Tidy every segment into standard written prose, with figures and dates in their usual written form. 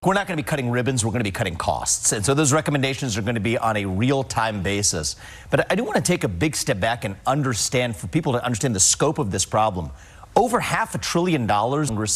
We're not going to be cutting ribbons, we're going to be cutting costs. And so those recommendations are going to be on a real-time basis. But I do want to take a big step back and understand, for people to understand the scope of this problem. Over $500 billion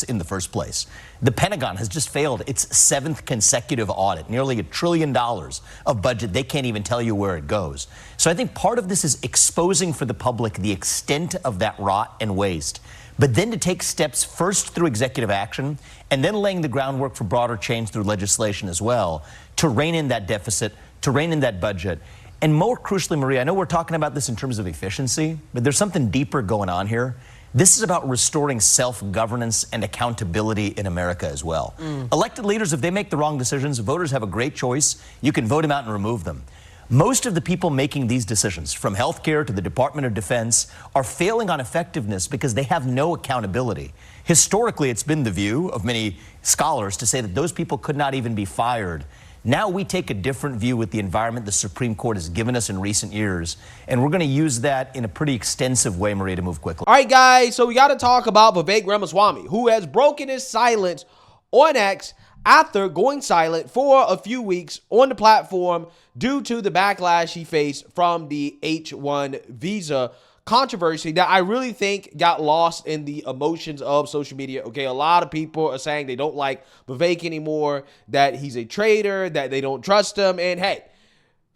in the first place. The Pentagon has just failed its seventh consecutive audit, nearly $1 trillion of budget. They can't even tell you where it goes. So I think part of this is exposing for the public the extent of that rot and waste, but then to take steps first through executive action and then laying the groundwork for broader change through legislation as well to rein in that deficit, to rein in that budget. And more crucially, Maria, I know we're talking about this in terms of efficiency, but there's something deeper going on here. This is about restoring self-governance and accountability in America as well. Elected leaders, if they make the wrong decisions, voters have a great choice. You can vote them out and remove them. Most of the people making these decisions, from healthcare to the Department of Defense, are failing on effectiveness because they have no accountability. Historically, it's been the view of many scholars to say that those people could not even be fired. Now we take a different view with the environment the Supreme Court has given us in recent years, and we're going to use that in a pretty extensive way, Maria, to move quickly. All right, guys, so we got to talk about Vivek Ramaswamy, who has broken his silence on X after going silent for a few weeks on the platform due to the backlash he faced from the H-1 visa controversy that I really think got lost in the emotions of social media. Okay, a lot of people are saying they don't like Vivek anymore, that he's a traitor, that they don't trust him, and hey,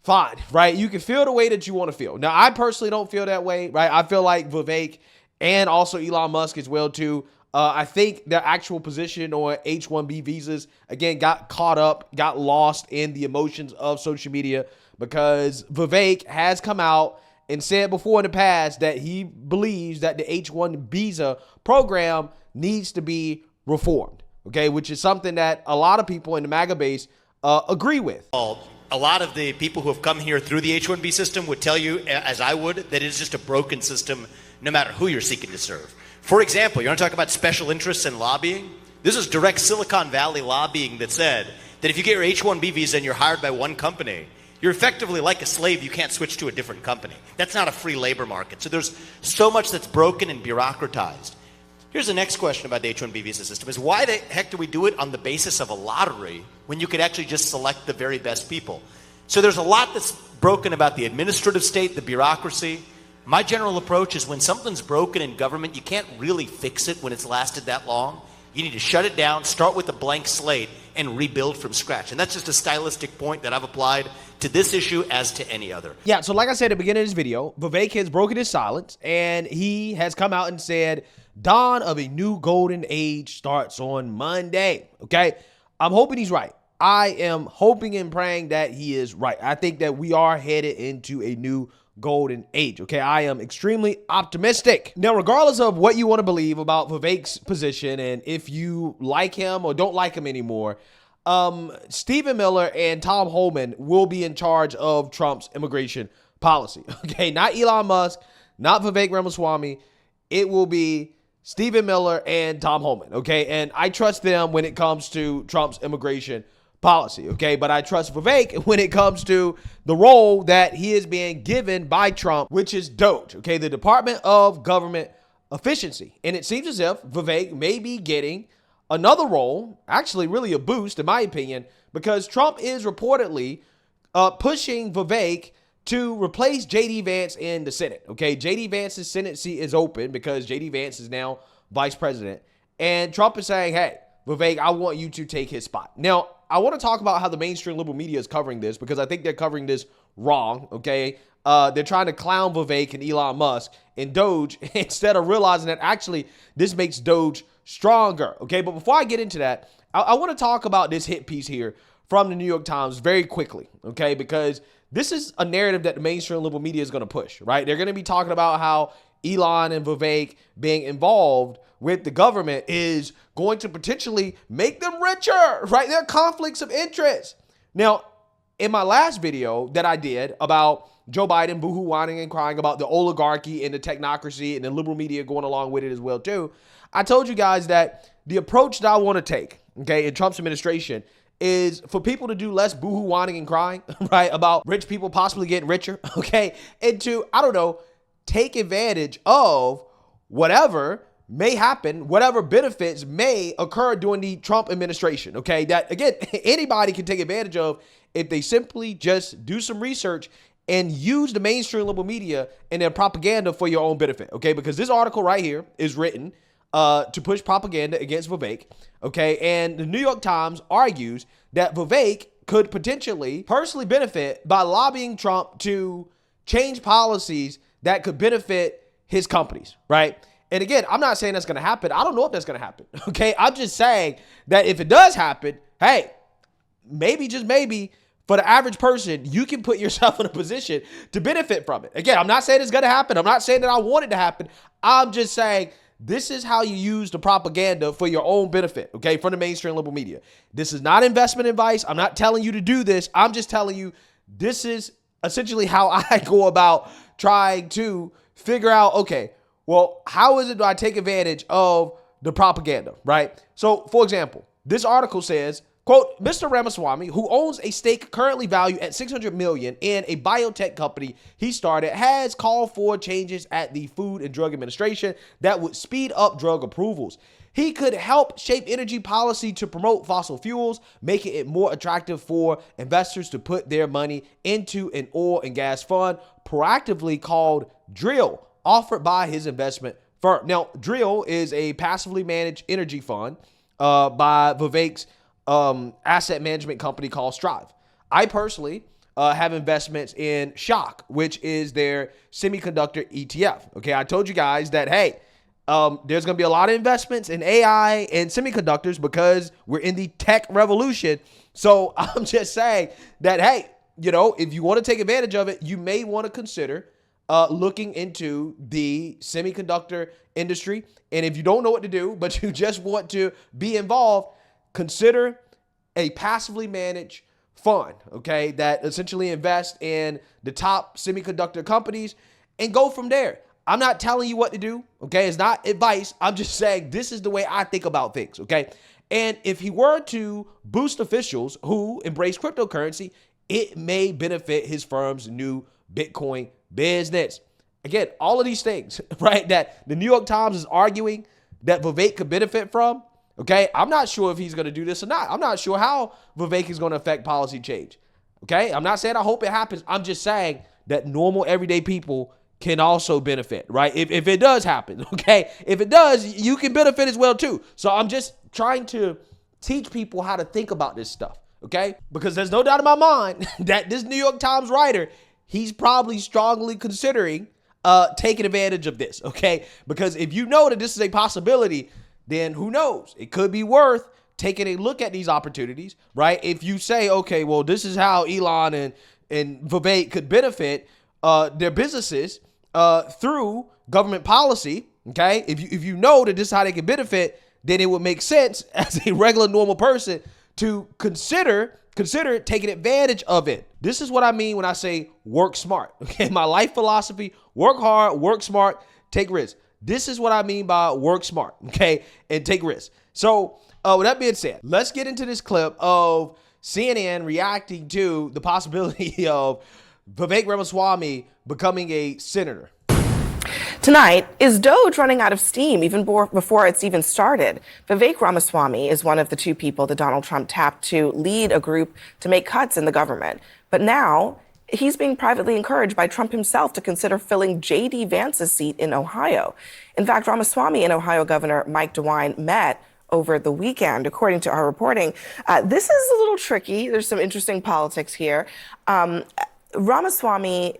fine, right? You can feel the way that you want to feel. Now, I personally don't feel that way, right? I feel like Vivek and also Elon Musk as well, too. I think their actual position on H-1B visas, again, got caught up, got lost in the emotions of social media because Vivek has come out and said before in the past that he believes that the H-1 visa program needs to be reformed, okay, which is something that a lot of people in the MAGA base agree with. A lot of the people who have come here through the H-1B system would tell you, as I would, that it is just a broken system no matter who you're seeking to serve. For example, you want to talk about special interests and lobbying? This is direct Silicon Valley lobbying that said that if you get your H-1B visa and you're hired by one company, you're effectively like a slave. You can't switch to a different company. That's not a free labor market. So there's so much that's broken and bureaucratized. Here's the next question about the H-1B visa system is why the heck do we do it on the basis of a lottery when you could actually just select the very best people? So there's a lot that's broken about the administrative state, the bureaucracy. My general approach is when something's broken in government, you can't really fix it when it's lasted that long. You need to shut it down, start with a blank slate, and rebuild from scratch. And that's just a stylistic point that I've applied to this issue as to any other. Yeah, so like I said at the beginning of this video, Vivek has broken his silence, and he has come out and said, dawn of a new golden age starts on Monday, okay? I'm hoping he's right. I am hoping and praying that he is right. I think that we are headed into a new golden age, okay? I am extremely optimistic. Now, regardless of what you want to believe about Vivek's position and if you like him or don't like him anymore, Stephen Miller and Tom Homan will be in charge of Trump's immigration policy, okay? Not Elon Musk, not Vivek Ramaswamy. It will be Stephen Miller and Tom Homan, okay? And I trust them when it comes to Trump's immigration policy, okay? But I trust Vivek when it comes to the role that he is being given by Trump, which is DOGE, okay? The Department of Government Efficiency. And it seems as if Vivek may be getting another role, actually really a boost in my opinion, because Trump is reportedly pushing Vivek to replace J.D. Vance in the Senate, okay? J.D. Vance's Senate seat is open because J.D. Vance is now vice president. And Trump is saying, hey, Vivek, I want you to take his spot. Now, I want to talk about how the mainstream liberal media is covering this because I think they're covering this wrong, okay? They're trying to clown Vivek and Elon Musk and DOGE instead of realizing that actually this makes DOGE stronger, okay? But before I get into that, I want to talk about this hit piece here from the New York Times very quickly, okay? Because this is a narrative that the mainstream liberal media is going to push, right? They're going to be talking about how Elon and Vivek being involved with the government is going to potentially make them richer, right? There are conflicts of interest. Now, in my last video that I did about Joe Biden boohoo whining and crying about the oligarchy and the technocracy and the liberal media going along with it as well too, I told you guys that the approach that I want to take, okay, in Trump's administration is for people to do less boohoo whining and crying, right, about rich people possibly getting richer, okay, and to, I don't know, take advantage of whatever may happen, whatever benefits may occur during the Trump administration, okay? That, again, anybody can take advantage of if they simply just do some research and use the mainstream liberal media and their propaganda for your own benefit, okay? Because this article right here is written to push propaganda against Vivek, okay? And the New York Times argues that Vivek could potentially personally benefit by lobbying Trump to change policies that could benefit his companies, right? And again, I'm not saying that's going to happen. I don't know if that's going to happen, okay? I'm just saying that if it does happen, hey, maybe, just maybe, for the average person, you can put yourself in a position to benefit from it. Again, I'm not saying it's going to happen. I'm not saying that I want it to happen. I'm just saying this is how you use the propaganda for your own benefit, okay, from the mainstream liberal media. This is not investment advice. I'm not telling you to do this. I'm just telling you this is essentially how I go about trying to figure out, okay, well, how is it do I take advantage of the propaganda, right? So, for example, this article says, quote, Mr. Ramaswamy, who owns a stake currently valued at $600 million in a biotech company he started, has called for changes at the Food and Drug Administration that would speed up drug approvals. He could help shape energy policy to promote fossil fuels, making it more attractive for investors to put their money into an oil and gas fund, proactively called Drill, offered by his investment firm. Now, Drill is a passively managed energy fund by Vivek's asset management company called Strive. I personally have investments in Shock, which is their semiconductor ETF. Okay, I told you guys that, hey, there's going to be a lot of investments in AI and semiconductors because we're in the tech revolution. So I'm just saying that, hey, you know, if you want to take advantage of it, you may want to consider looking into the semiconductor industry. And if you don't know what to do, but you just want to be involved, consider a passively managed fund, okay, that essentially invests in the top semiconductor companies and go from there. I'm not telling you what to do, okay? It's not advice. I'm just saying this is the way I think about things, okay? And if he were to boost officials who embrace cryptocurrency, it may benefit his firm's new Bitcoin business. Again, all of these things, right, that the New York Times is arguing that Vivek could benefit from, okay? I'm not sure if he's going to do this or not. I'm not sure how Vivek is going to affect policy change, okay? I'm not saying I hope it happens. I'm just saying that normal, everyday people can also benefit, right? If it does happen, okay? If it does, you can benefit as well too. So I'm just trying to teach people how to think about this stuff, okay? Because there's no doubt in my mind that this New York Times writer, he's probably strongly considering taking advantage of this, okay? Because if you know that this is a possibility, then who knows? It could be worth taking a look at these opportunities, right? If you say, okay, well, this is how Elon and Vivek could benefit their businesses through government policy, okay? If you know that this is how they can benefit, then it would make sense as a regular normal person to consider taking advantage of it. This is what I mean when I say work smart, okay? My life philosophy: work hard, work smart, take risks. This is what I mean by work smart, okay? And take risks. So with that being said, let's get into this clip of CNN reacting to the possibility of Vivek Ramaswamy becoming a senator. Tonight, is DOGE running out of steam even before it's even started? Vivek Ramaswamy is one of the two people that Donald Trump tapped to lead a group to make cuts in the government. But now he's being privately encouraged by Trump himself to consider filling J.D. Vance's seat in Ohio. In fact, Ramaswamy and Ohio Governor Mike DeWine met over the weekend, according to our reporting. This is a little tricky. There's some interesting politics here. Ramaswamy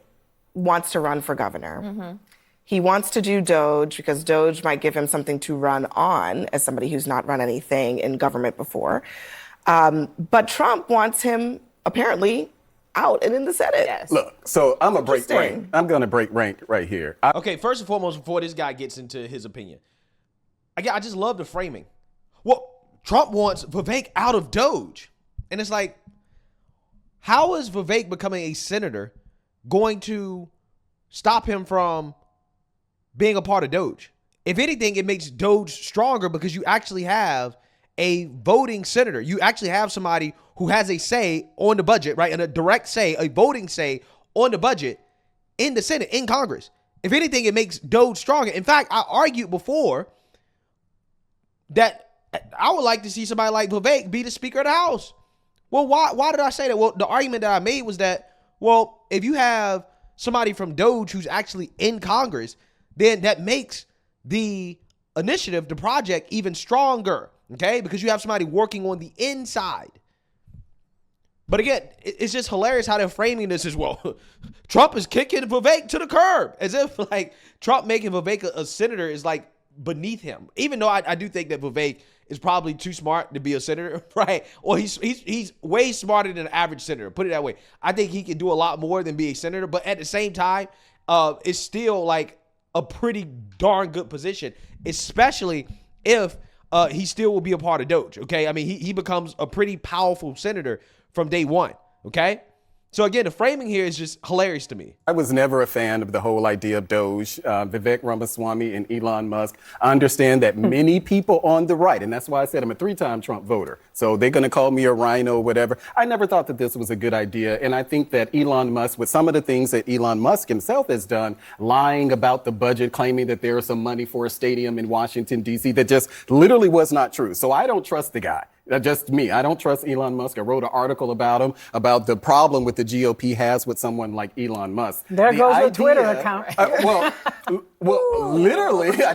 wants to run for governor. Mm-hmm. He wants to do DOGE because DOGE might give him something to run on as somebody who's not run anything in government before. But Trump wants him apparently out and in the Senate. Yes. Look, so I'm going to break rank right here. Okay, first and foremost, before this guy gets into his opinion, I just love the framing. Well, Trump wants Vivek out of DOGE. And it's like, how is Vivek becoming a senator going to stop him from being a part of DOGE? If anything, it makes DOGE stronger because you actually have a voting senator. You actually have somebody who has a say on the budget, right? And a direct say, a voting say on the budget in the Senate, in Congress. If anything, it makes DOGE stronger. In fact, I argued before that I would like to see somebody like Vivek be the Speaker of the House. Well, why did I say that? Well, the argument that I made was that, well, if you have somebody from DOGE who's actually in Congress, then that makes the initiative, the project, even stronger, okay? Because you have somebody working on the inside. But again, it's just hilarious how they're framing this as, well, Trump is kicking Vivek to the curb, as if like Trump making Vivek a senator is like beneath him. Even though I do think that Vivek is probably too smart to be a senator, right? Or he's way smarter than an average senator, put it that way. I think he can do a lot more than be a senator, but at the same time, it's still like a pretty darn good position, especially if he still will be a part of DOGE, okay? I mean, he becomes a pretty powerful senator from day one, okay? So again, the framing here is just hilarious to me. I was never a fan of the whole idea of DOGE, Vivek Ramaswamy and Elon Musk. I understand that many people on the right, and that's why I said I'm a 3-time Trump voter, so they're going to call me a rhino or whatever. I never thought that this was a good idea, and I think that Elon Musk, with some of the things that Elon Musk himself has done, lying about the budget, claiming that there is some money for a stadium in Washington, D.C., that just literally was not true. So I don't trust the guy. Just me. I don't trust Elon Musk. I wrote an article about him, about the problem with the GOP has with someone like Elon Musk. There goes the Twitter account. Literally, I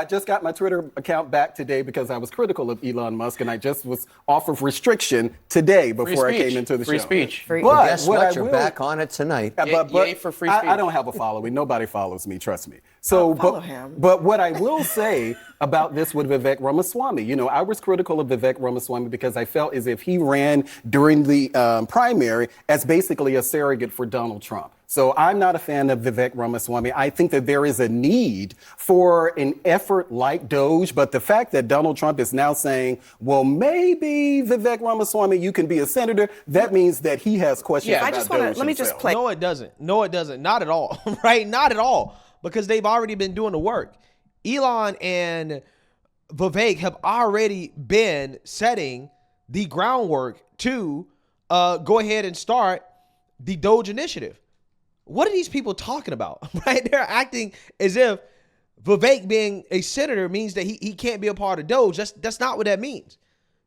just got my Twitter account back today because I was critical of Elon Musk, and I just was off of restriction today before I came into the free show. Speech. But guess what? You're back on it tonight. Yay for free speech. I don't have a following. Nobody follows me. Trust me. So, follow him. But what I will say about this with Vivek Ramaswamy, you know, I was critical of Vivek Ramaswamy because I felt as if he ran during the primary as basically a surrogate for Donald Trump. So I'm not a fan of Vivek Ramaswamy. I think that there is a need for an effort like DOGE, but the fact that Donald Trump is now saying, well, maybe Vivek Ramaswamy, you can be a senator, that means that he has questions about DOGE let me just play. No, it doesn't. No, it doesn't. Not at all, right? Not at all, because they've already been doing the work. Elon and Vivek have already been setting the groundwork to go ahead and start the DOGE initiative. What are these people talking about, right? They're acting as if Vivek being a senator means that he can't be a part of DOGE. That's not what that means.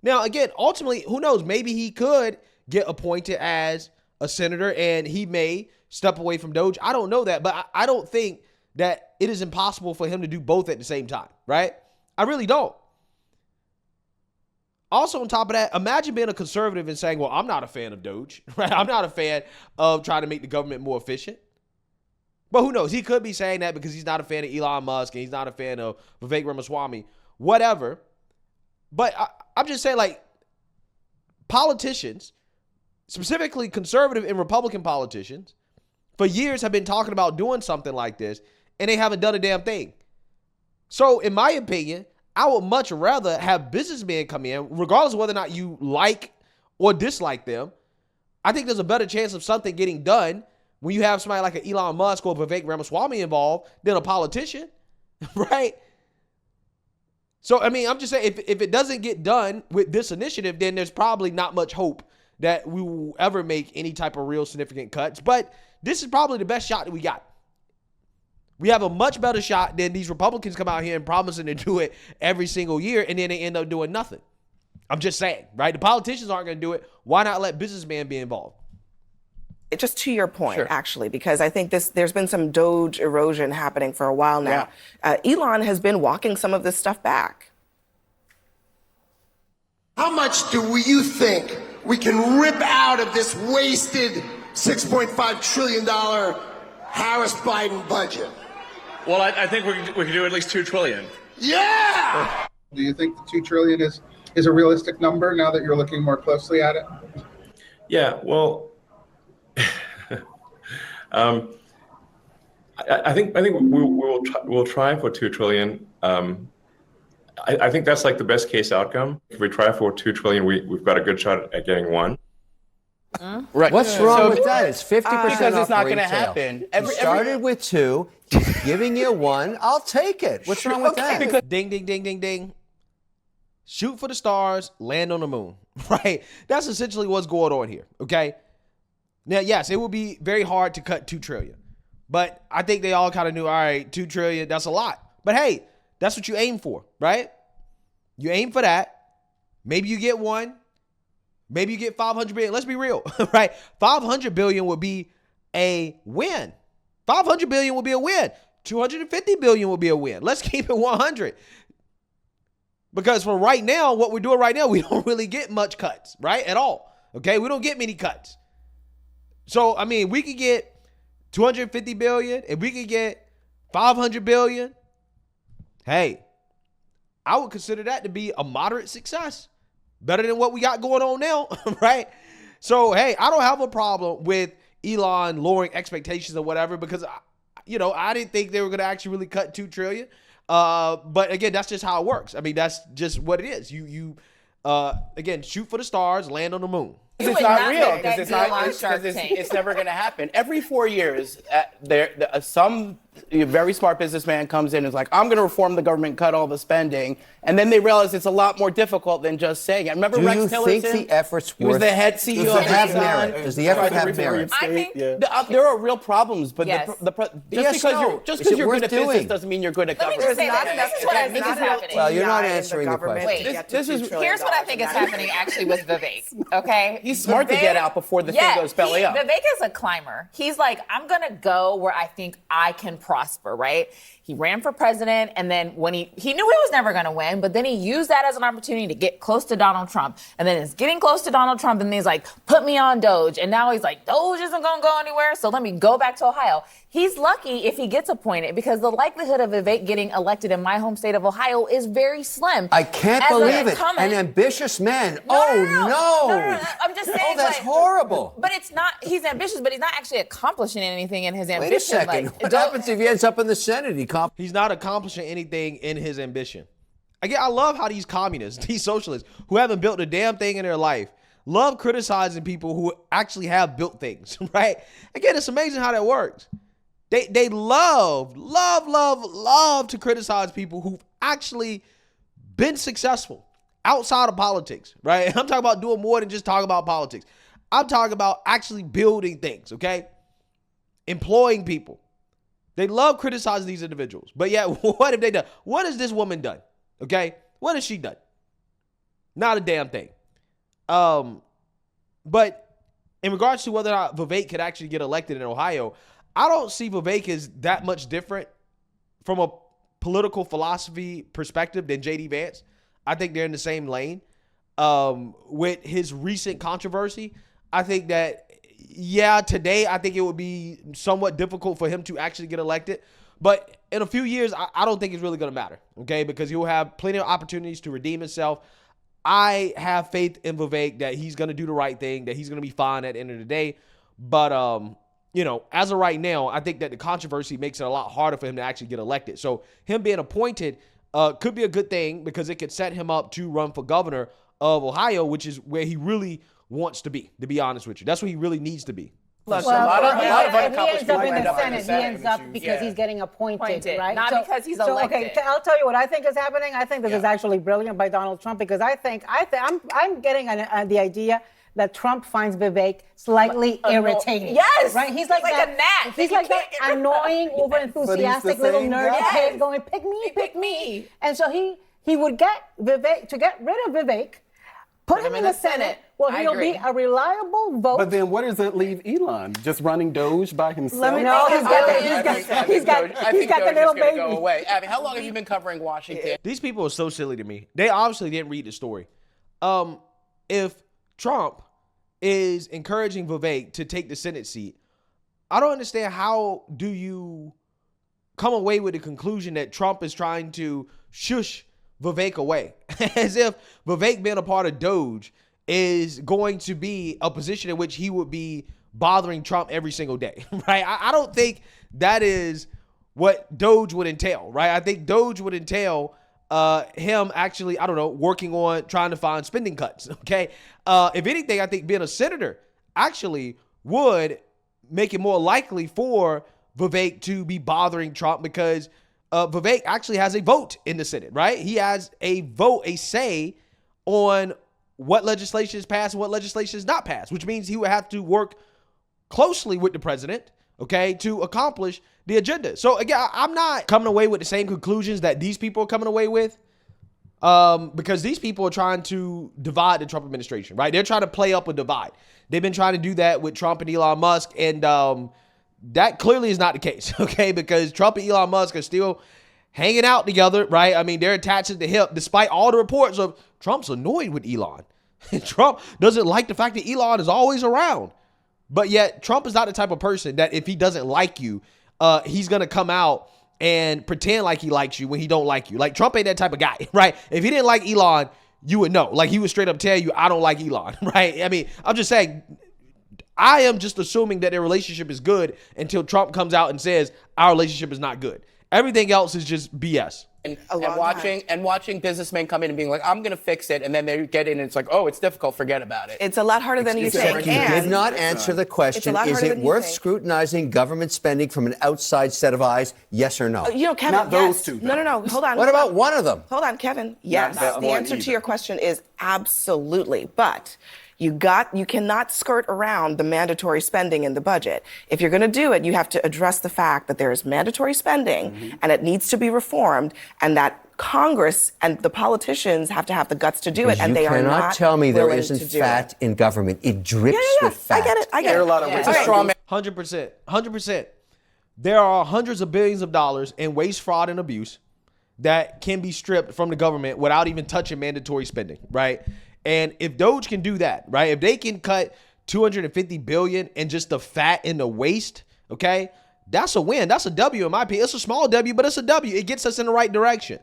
Now, again, ultimately, who knows? Maybe he could get appointed as a senator and he may step away from DOGE. I don't know that, but I don't think that it is impossible for him to do both at the same time, right? I really don't. Also, on top of that, imagine being a conservative and saying, well, I'm not a fan of DOGE, right? I'm not a fan of trying to make the government more efficient. But who knows? He could be saying that because he's not a fan of Elon Musk and he's not a fan of Vivek Ramaswamy, whatever. But I'm just saying, like, politicians, specifically conservative and Republican politicians, for years have been talking about doing something like this, and they haven't done a damn thing. So, in my opinion, I would much rather have businessmen come in, regardless of whether or not you like or dislike them. I think there's a better chance of something getting done when you have somebody like an Elon Musk or Vivek Ramaswamy involved than a politician, right? So, I mean, I'm just saying, if it doesn't get done with this initiative, then there's probably not much hope that we will ever make any type of real significant cuts. But this is probably the best shot that we got. We have a much better shot than these Republicans come out here and promising to do it every single year, and then they end up doing nothing. I'm just saying, right? The politicians aren't going to do it. Why not let businessmen be involved? Just to your point, Sure. actually, because I think there's been some DOGE erosion happening for a while now. Elon has been walking some of this stuff back. How much do you think we can rip out of this wasted $6.5 trillion Harris-Biden budget? Well, I think we can do at least $2 trillion. Yeah! Do you think the $2 trillion is a realistic number now that you're looking more closely at it? Yeah, well, I think we'll try for $2 trillion. I think that's like the best case outcome. If we try for $2 trillion, we've got a good shot at getting one. Right. What's wrong with that? It's 50% because off it's not going to happen. You started with 2, he's giving you 1. I'll take it. What's wrong with that? Ding, ding, ding, ding, ding. Shoot for the stars, land on the moon, right? That's essentially what's going on here, okay? Now, yes, it would be very hard to cut $2 trillion, but I think they all kind of knew, all right, $2 trillion, that's a lot. But hey, that's what you aim for, right? You aim for that. Maybe you get one. Maybe you get 500 billion. Let's be real, right? 500 billion would be a win. 500 billion would be a win. 250 billion would be a win. Let's keep it 100. Because for right now, what we're doing right now, we don't really get much cuts, right? At all. Okay? We don't get many cuts. So, I mean, we could get 250 billion. If we could get 500 billion, hey, I would consider that to be a moderate success. Better than what we got going on now, right? So, hey, I don't have a problem with Elon lowering expectations or whatever because, I didn't think they were going to actually really cut $2 trillion. But again, that's just how it works. I mean, that's just what it is. You again, shoot for the stars, land on the moon. It's not real because it's never going to happen. Every 4 years, some very smart businessman comes in and is like, I'm going to reform the government, cut all the spending. And then they realize it's a lot lot more difficult than just saying it. Remember Rex Tillerson? Do you think the effort's worth? He was the head CEO of Exxon. Does the effort have merit? I think there are real problems, but Yes. just because you're good at business doesn't mean you're good at government. This is what I think is happening. Well, you're not answering the question. Wait, here's what I think is happening actually with Vivek, okay? He's smart to get out before the thing goes belly up. Vivek is a climber. He's like, I'm going to go where I think I can prosper, right? He ran for president, and then when he knew he was never going to win, but then he used that as an opportunity to get close to Donald Trump. And then it's getting close to Donald Trump, and he's like, put me on DOGE. And now he's like, DOGE isn't going to go anywhere, so let me go back to Ohio. He's lucky if he gets appointed because the likelihood of Vivek getting elected in my home state of Ohio is very slim. I can't believe it. An ambitious man. No. I'm just saying. Oh, that's horrible. But it's not, he's ambitious, but he's not actually accomplishing anything in his ambition. Wait a second. What happens if he ends up in the Senate? He's not accomplishing anything in his ambition. Again, I love how these communists, these socialists who haven't built a damn thing in their life, love criticizing people who actually have built things, right? Again, it's amazing how that works. They love to criticize people who've actually been successful outside of politics, right? I'm talking about doing more than just talking about politics. I'm talking about actually building things, okay? Employing people. They love criticizing these individuals. But yeah, what have they done? What has this woman done? Okay? What has she done? Not a damn thing. But in regards to whether or not Vivek could actually get elected in Ohio, I don't see Vivek as that much different from a political philosophy perspective than J.D. Vance. I think they're in the same lane. With his recent controversy, I think that, yeah, today I think it would be somewhat difficult for him to actually get elected. But in a few years, I don't think it's really going to matter, okay? Because he'll have plenty of opportunities to redeem himself. I have faith in Vivek that he's going to do the right thing, that he's going to be fine at the end of the day. But, as of right now, I think that the controversy makes it a lot harder for him to actually get elected. So him being appointed could be a good thing because it could set him up to run for governor of Ohio, which is where he really wants to be honest with you. That's where he really needs to be. Well, if he ends up in the Senate, he ends up because he's getting appointed, right? Not because he's elected. Okay, I'll tell you what I think is happening. I think this is actually brilliant by Donald Trump because I'm getting the idea that Trump finds Vivek slightly irritating. Yes, right. He's like a gnat. He's like that annoying, over-enthusiastic little nerdy kid going, "Pick me." And so he would get Vivek to get rid of Vivek. Put him in the Senate. Well, he'll be a reliable vote. But then what does that leave Elon? Just running DOGE by himself? He's got the little baby. Go away. Abby, how long have you been covering Washington? These people are so silly to me. They obviously didn't read the story. If Trump is encouraging Vivek to take the Senate seat, I don't understand how do you come away with the conclusion that Trump is trying to shush Vivek away, as if Vivek being a part of DOGE is going to be a position in which he would be bothering Trump every single day, right? I don't think that is what DOGE would entail, right? I think DOGE would entail him actually, working on trying to find spending cuts, okay? If anything, I think being a senator actually would make it more likely for Vivek to be bothering Trump because Vivek actually has a vote in the Senate, right? He has a vote, a say on what legislation is passed and what legislation is not passed, which means he would have to work closely with the president, okay, to accomplish the agenda. So again, I'm not coming away with the same conclusions that these people are coming away with. because these people are trying to divide the Trump administration, right? They're trying to play up a divide. They've been trying to do that with Trump and Elon Musk, and that clearly is not the case, okay? Because Trump and Elon Musk are still hanging out together, right? I mean, they're attached at the hip, despite all the reports of Trump's annoyed with Elon. Trump doesn't like the fact that Elon is always around. But yet, Trump is not the type of person that if he doesn't like you, he's going to come out and pretend like he likes you when he don't like you. Like, Trump ain't that type of guy, right? If he didn't like Elon, you would know. Like, he would straight up tell you, I don't like Elon, right? I mean, I'm just saying, I am just assuming that their relationship is good until Trump comes out and says our relationship is not good. Everything else is just BS. And watching businessmen come in and being like, I'm going to fix it. And then they get in and it's like, oh, it's difficult. Forget about it. It's a lot harder than you think. You did not answer the question. Is it worth scrutinizing government spending from an outside set of eyes? Yes or no? Kevin, not those two. No. Hold on. What about one of them? Hold on, Kevin. Yes. The answer to your question is absolutely. But you cannot skirt around the mandatory spending in the budget. If you're going to do it, you have to address the fact that there is mandatory spending and it needs to be reformed, and that Congress and the politicians have to have the guts to do it, and they are not. You cannot tell me there willing isn't to do fat in government. It drips with fat. I get it. There are a lot of ways. 100%. There are hundreds of billions of dollars in waste, fraud, and abuse that can be stripped from the government without even touching mandatory spending, right? And if DOGE can do that, right? If they can cut $250 billion in just the fat and the waste, okay, that's a win. That's a W in my opinion. It's a small W, but it's a W. It gets us in the right direction.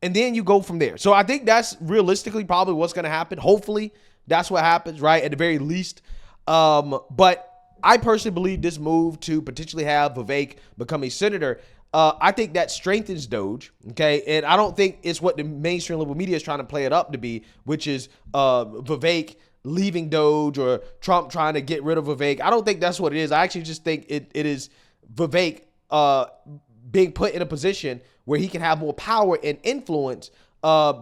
And then you go from there. So I think that's realistically probably what's going to happen. Hopefully that's what happens, right? At the very least. But I personally believe this move to potentially have Vivek become a senator, I think that strengthens DOGE, okay? And I don't think it's what the mainstream liberal media is trying to play it up to be, which is Vivek leaving DOGE or Trump trying to get rid of Vivek. I don't think that's what it is. I actually just think it is Vivek being put in a position where he can have more power and influence,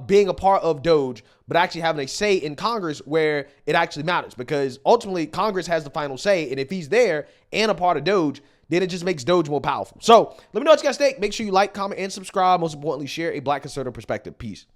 being a part of DOGE, but actually having a say in Congress where it actually matters, because ultimately Congress has the final say. And if he's there and a part of DOGE, then it just makes DOGE more powerful. So let me know what you guys think. Make sure you like, comment, and subscribe. Most importantly, share a Black conservative perspective. Peace.